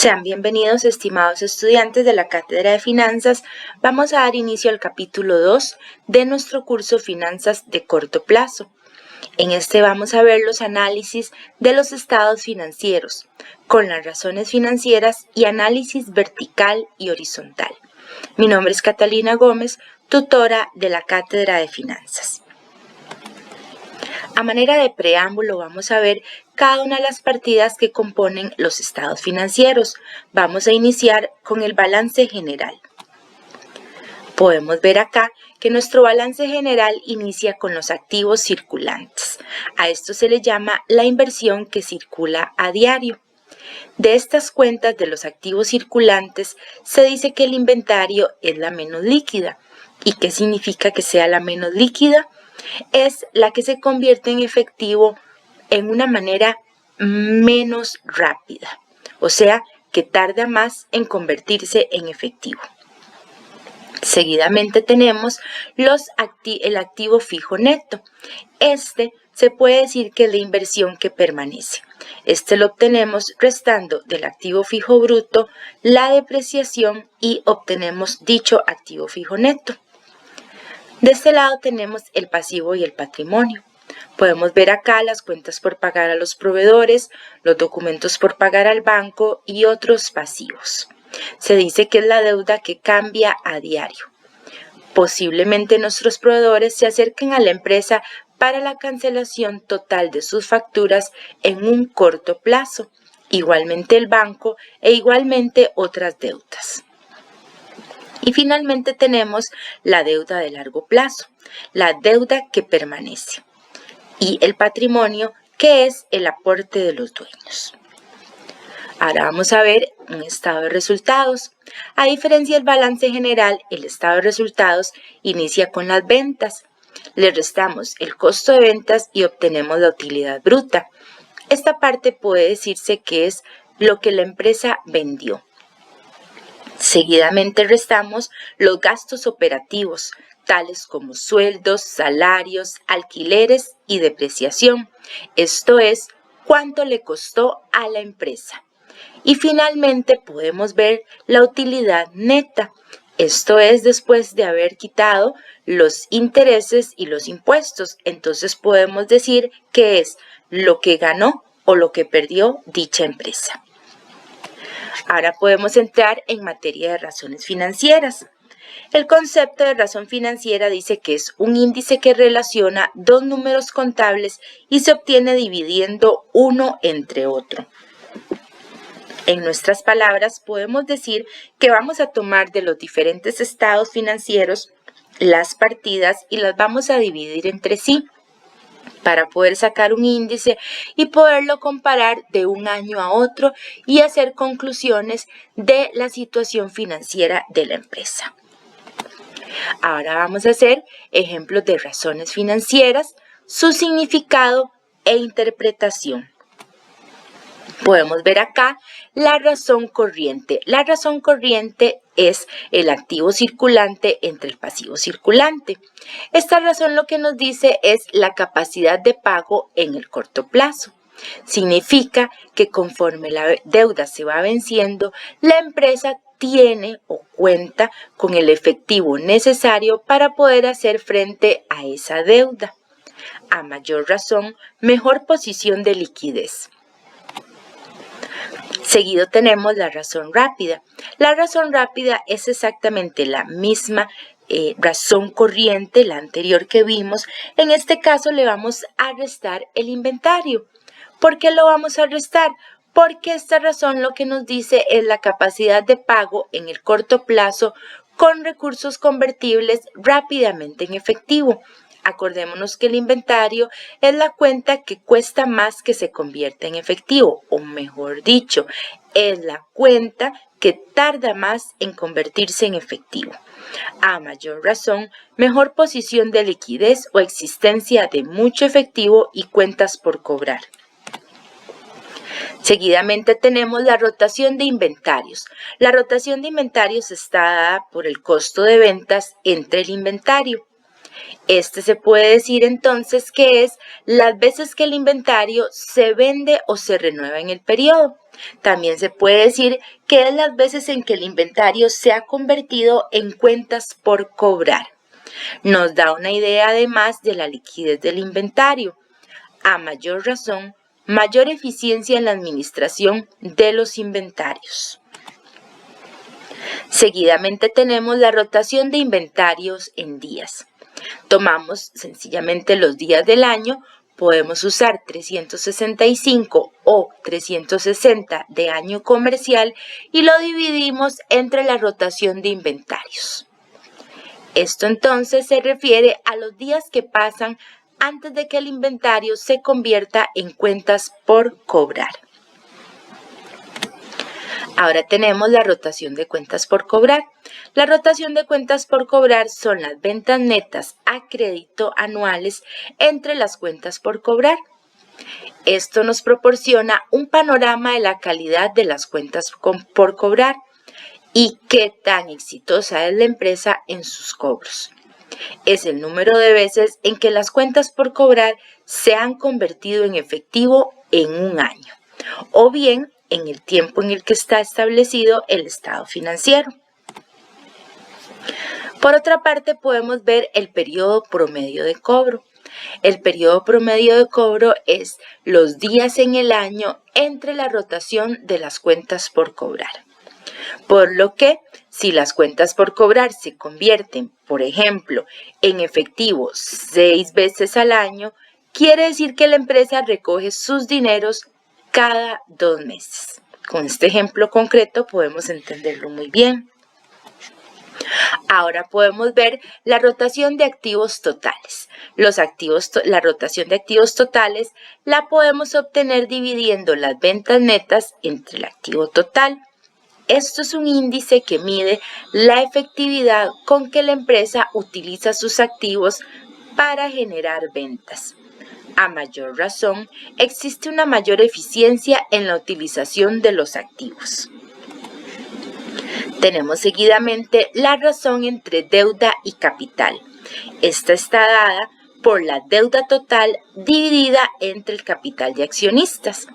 Sean bienvenidos, estimados estudiantes de la Cátedra de Finanzas. Vamos a dar inicio al capítulo 2 de nuestro curso Finanzas de Corto Plazo. En este vamos a ver los análisis de los estados financieros, con las razones financieras y análisis vertical y horizontal. Mi nombre es Catalina Gómez, tutora de la Cátedra de Finanzas. A manera de preámbulo vamos a ver cada una de las partidas que componen los estados financieros. Vamos a iniciar con el balance general. Podemos ver acá que nuestro balance general inicia con los activos circulantes. A esto se le llama la inversión que circula a diario. De estas cuentas de los activos circulantes se dice que el inventario es la menos líquida. ¿Y qué significa que sea la menos líquida? Es la que se convierte en efectivo en una manera menos rápida, o sea, que tarda más en convertirse en efectivo. Seguidamente tenemos el activo fijo neto. Este se puede decir que es la inversión que permanece. Este lo obtenemos restando del activo fijo bruto la depreciación y obtenemos dicho activo fijo neto. De este lado tenemos el pasivo y el patrimonio. Podemos ver acá las cuentas por pagar a los proveedores, los documentos por pagar al banco y otros pasivos. Se dice que es la deuda que cambia a diario. Posiblemente nuestros proveedores se acerquen a la empresa para la cancelación total de sus facturas en un corto plazo, igualmente el banco e igualmente otras deudas. Y finalmente tenemos la deuda de largo plazo, la deuda que permanece, y el patrimonio, que es el aporte de los dueños. Ahora vamos a ver un estado de resultados. A diferencia del balance general, el estado de resultados inicia con las ventas. Le restamos el costo de ventas y obtenemos la utilidad bruta. Esta parte puede decirse que es lo que la empresa vendió. Seguidamente restamos los gastos operativos, tales como sueldos, salarios, alquileres y depreciación. Esto es, cuánto le costó a la empresa. Y finalmente podemos ver la utilidad neta. Esto es después de haber quitado los intereses y los impuestos. Entonces podemos decir que es lo que ganó o lo que perdió dicha empresa. Ahora podemos entrar en materia de razones financieras. El concepto de razón financiera dice que es un índice que relaciona dos números contables y se obtiene dividiendo uno entre otro. En nuestras palabras podemos decir que vamos a tomar de los diferentes estados financieros las partidas y las vamos a dividir entre sí para poder sacar un índice y poderlo comparar de un año a otro y hacer conclusiones de la situación financiera de la empresa. Ahora vamos a hacer ejemplos de razones financieras, su significado e interpretación. Podemos ver acá la razón corriente. La razón corriente es el activo circulante entre el pasivo circulante. Esta razón lo que nos dice es la capacidad de pago en el corto plazo. Significa que conforme la deuda se va venciendo, la empresa tiene o cuenta con el efectivo necesario para poder hacer frente a esa deuda. A mayor razón, mejor posición de liquidez. Seguido tenemos la razón rápida. La razón rápida es exactamente la misma razón corriente, la anterior que vimos. En este caso le vamos a restar el inventario. ¿Por qué lo vamos a restar? Porque esta razón lo que nos dice es la capacidad de pago en el corto plazo con recursos convertibles rápidamente en efectivo. Acordémonos que el inventario es la cuenta que cuesta más que se convierta en efectivo, o mejor dicho, es la cuenta que tarda más en convertirse en efectivo. A mayor razón, mejor posición de liquidez o existencia de mucho efectivo y cuentas por cobrar. Seguidamente tenemos la rotación de inventarios. La rotación de inventarios está dada por el costo de ventas entre el inventario. Este se puede decir entonces que es las veces que el inventario se vende o se renueva en el periodo. También se puede decir que es las veces en que el inventario se ha convertido en cuentas por cobrar. Nos da una idea además de la liquidez del inventario. A mayor razón, mayor eficiencia en la administración de los inventarios. Seguidamente tenemos la rotación de inventarios en días. Tomamos sencillamente los días del año, podemos usar 365 o 360 de año comercial y lo dividimos entre la rotación de inventarios. Esto entonces se refiere a los días que pasan antes de que el inventario se convierta en cuentas por cobrar. Ahora tenemos la rotación de cuentas por cobrar. La rotación de cuentas por cobrar son las ventas netas a crédito anuales entre las cuentas por cobrar. Esto nos proporciona un panorama de la calidad de las cuentas por cobrar y qué tan exitosa es la empresa en sus cobros. Es el número de veces en que las cuentas por cobrar se han convertido en efectivo en un año, o bien en el tiempo en el que está establecido el estado financiero. Por otra parte, podemos ver el periodo promedio de cobro. El periodo promedio de cobro es los días en el año entre la rotación de las cuentas por cobrar. Por lo que, si las cuentas por cobrar se convierten, por ejemplo, en efectivo 6 veces al año, quiere decir que la empresa recoge sus dineros cada 2 meses. Con este ejemplo concreto podemos entenderlo muy bien. Ahora podemos ver la rotación de activos totales. La rotación de activos totales la podemos obtener dividiendo las ventas netas entre el activo total. Esto es un índice que mide la efectividad con que la empresa utiliza sus activos para generar ventas. A mayor razón, existe una mayor eficiencia en la utilización de los activos. Tenemos seguidamente la razón entre deuda y capital. Esta está dada por la deuda total dividida entre el capital de accionistas.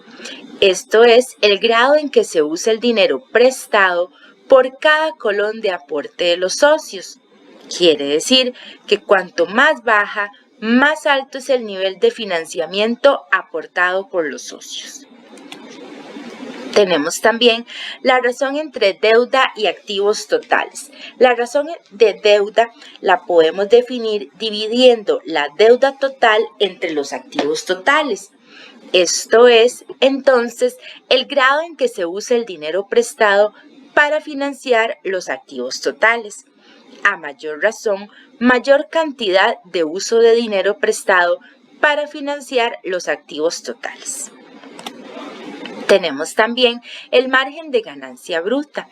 Esto es el grado en que se usa el dinero prestado por cada colón de aporte de los socios. Quiere decir que cuanto más baja, más alto es el nivel de financiamiento aportado por los socios. Tenemos también la razón entre deuda y activos totales. La razón de deuda la podemos definir dividiendo la deuda total entre los activos totales. Esto es, entonces, el grado en que se usa el dinero prestado para financiar los activos totales. A mayor razón, mayor cantidad de uso de dinero prestado para financiar los activos totales. Tenemos también el margen de ganancia bruta.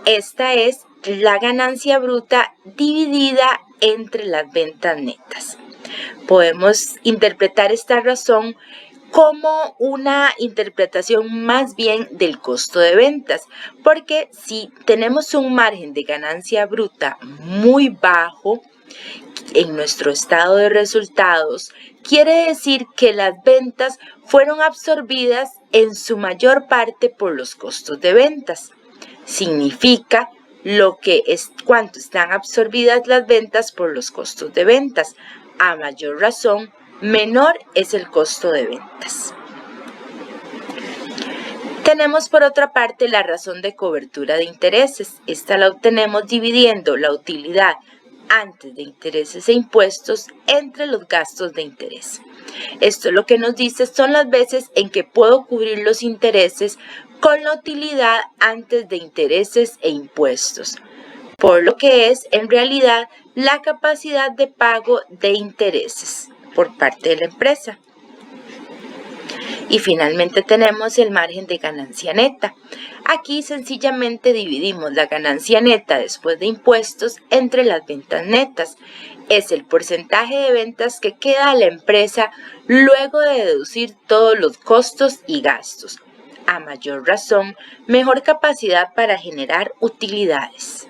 Esta es la ganancia bruta dividida entre las ventas netas. Podemos interpretar esta razón como una interpretación más bien del costo de ventas, porque si tenemos un margen de ganancia bruta muy bajo en nuestro estado de resultados, quiere decir que las ventas fueron absorbidas en su mayor parte por los costos de ventas. Significa cuánto están absorbidas las ventas por los costos de ventas. A mayor razón, menor es el costo de ventas. Tenemos por otra parte la razón de cobertura de intereses. Esta la obtenemos dividiendo la utilidad antes de intereses e impuestos entre los gastos de interés. Esto lo que nos dice son las veces en que puedo cubrir los intereses con la utilidad antes de intereses e impuestos, por lo que es en realidad la capacidad de pago de intereses por parte de la empresa. Y finalmente tenemos el margen de ganancia neta. Aquí sencillamente dividimos la ganancia neta después de impuestos entre las ventas netas. Es el porcentaje de ventas que queda a la empresa luego de deducir todos los costos y gastos. A mayor razón, mejor capacidad para generar utilidades.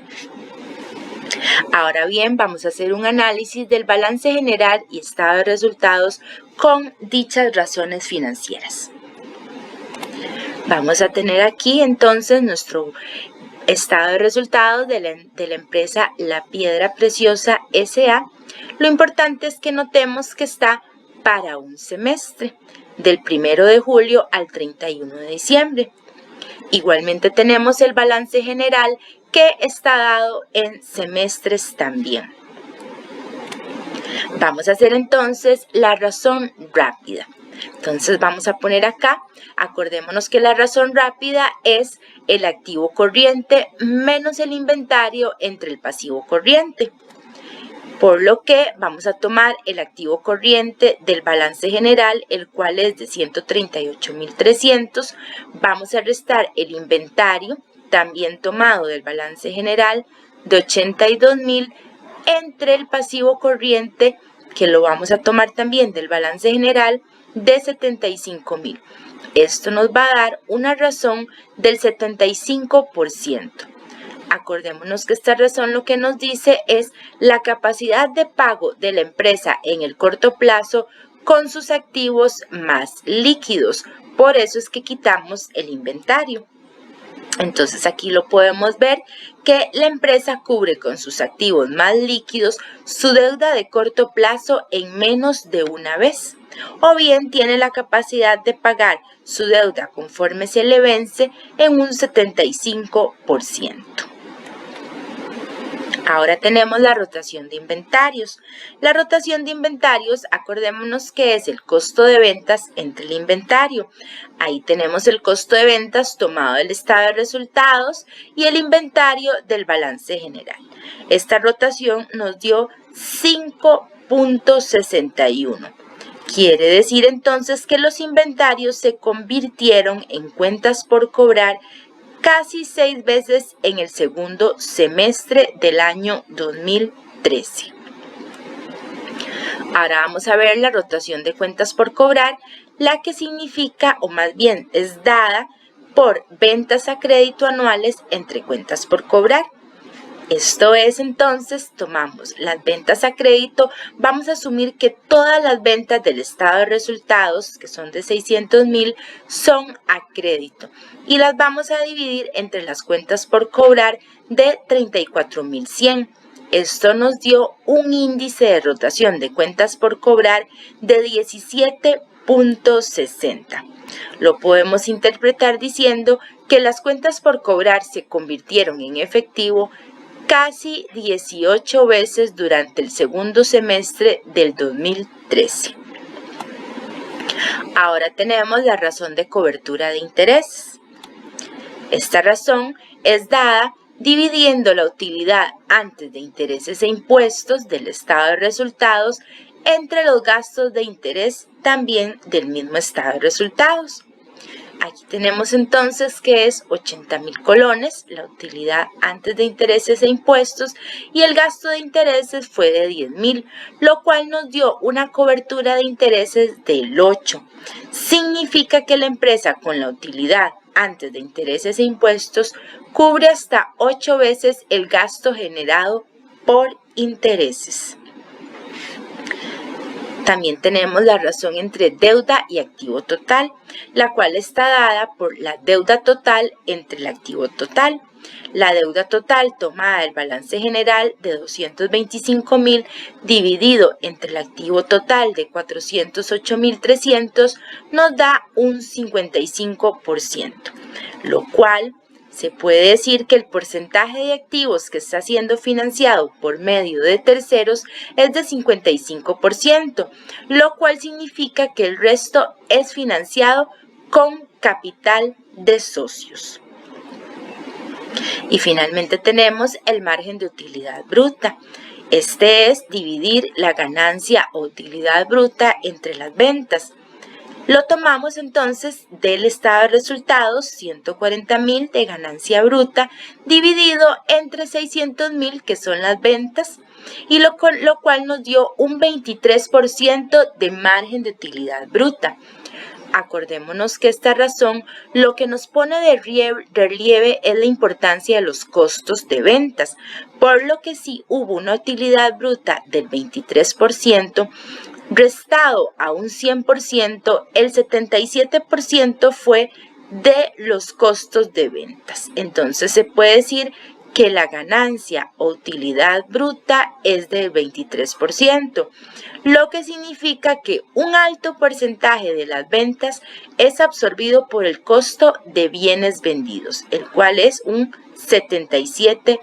Ahora bien, vamos a hacer un análisis del balance general y estado de resultados con dichas razones financieras. Vamos a tener aquí entonces nuestro estado de resultados de la empresa La Piedra Preciosa S.A. Lo importante es que notemos que está para un semestre, del 1 de julio al 31 de diciembre. Igualmente tenemos el balance general que está dado en semestres también. Vamos a hacer entonces la razón rápida. Entonces vamos a poner acá, acordémonos que la razón rápida es el activo corriente menos el inventario entre el pasivo corriente. Por lo que vamos a tomar el activo corriente del balance general, el cual es de 138.300. Vamos a restar el inventario, también tomado del balance general, de 82.000, entre el pasivo corriente, que lo vamos a tomar también del balance general, de 75.000. Esto nos va a dar una razón del 75%. Acordémonos que esta razón lo que nos dice es la capacidad de pago de la empresa en el corto plazo con sus activos más líquidos. Por eso es que quitamos el inventario. Entonces aquí lo podemos ver que la empresa cubre con sus activos más líquidos su deuda de corto plazo en menos de una vez, o bien tiene la capacidad de pagar su deuda conforme se le vence en un 75%. Ahora tenemos la rotación de inventarios. La rotación de inventarios, acordémonos que es el costo de ventas entre el inventario. Ahí tenemos el costo de ventas tomado del estado de resultados y el inventario del balance general. Esta rotación nos dio 5.61. Quiere decir entonces que los inventarios se convirtieron en cuentas por cobrar casi 6 veces en el segundo semestre del año 2013. Ahora vamos a ver la rotación de cuentas por cobrar, la que significa, o más bien es dada por ventas a crédito anuales entre cuentas por cobrar. Esto es entonces, tomamos las ventas a crédito, vamos a asumir que todas las ventas del estado de resultados, que son de 600.000, son a crédito y las vamos a dividir entre las cuentas por cobrar de 34.100. Esto nos dio un índice de rotación de cuentas por cobrar de 17.60. Lo podemos interpretar diciendo que las cuentas por cobrar se convirtieron en efectivo casi 18 veces durante el segundo semestre del 2013. Ahora tenemos la razón de cobertura de intereses. Esta razón es dada dividiendo la utilidad antes de intereses e impuestos del estado de resultados entre los gastos de interés también del mismo estado de resultados. Aquí tenemos entonces que es 80.000 colones, la utilidad antes de intereses e impuestos, y el gasto de intereses fue de 10.000, lo cual nos dio una cobertura de intereses del 8. Significa que la empresa con la utilidad antes de intereses e impuestos cubre hasta 8 veces el gasto generado por intereses. También tenemos la razón entre deuda y activo total, la cual está dada por la deuda total entre el activo total. La deuda total tomada del balance general de 225.000 dividido entre el activo total de 408.300 nos da un 55%, lo cual se puede decir que el porcentaje de activos que está siendo financiado por medio de terceros es de 55%, lo cual significa que el resto es financiado con capital de socios. Y finalmente tenemos el margen de utilidad bruta. Este es dividir la ganancia o utilidad bruta entre las ventas. Lo tomamos entonces del estado de resultados, 140.000 de ganancia bruta, dividido entre 600.000 que son las ventas, y lo cual nos dio un 23% de margen de utilidad bruta. Acordémonos que esta razón lo que nos pone de relieve es la importancia de los costos de ventas, por lo que si hubo una utilidad bruta del 23%, restado a un 100%, el 77% fue de los costos de ventas. Entonces se puede decir que la ganancia o utilidad bruta es del 23%, lo que significa que un alto porcentaje de las ventas es absorbido por el costo de bienes vendidos, el cual es un 77%.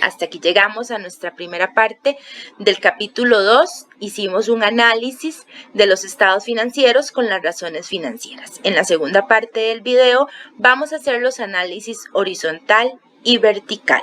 Hasta aquí llegamos a nuestra primera parte del capítulo 2. Hicimos un análisis de los estados financieros con las razones financieras. En la segunda parte del video vamos a hacer los análisis horizontal y vertical.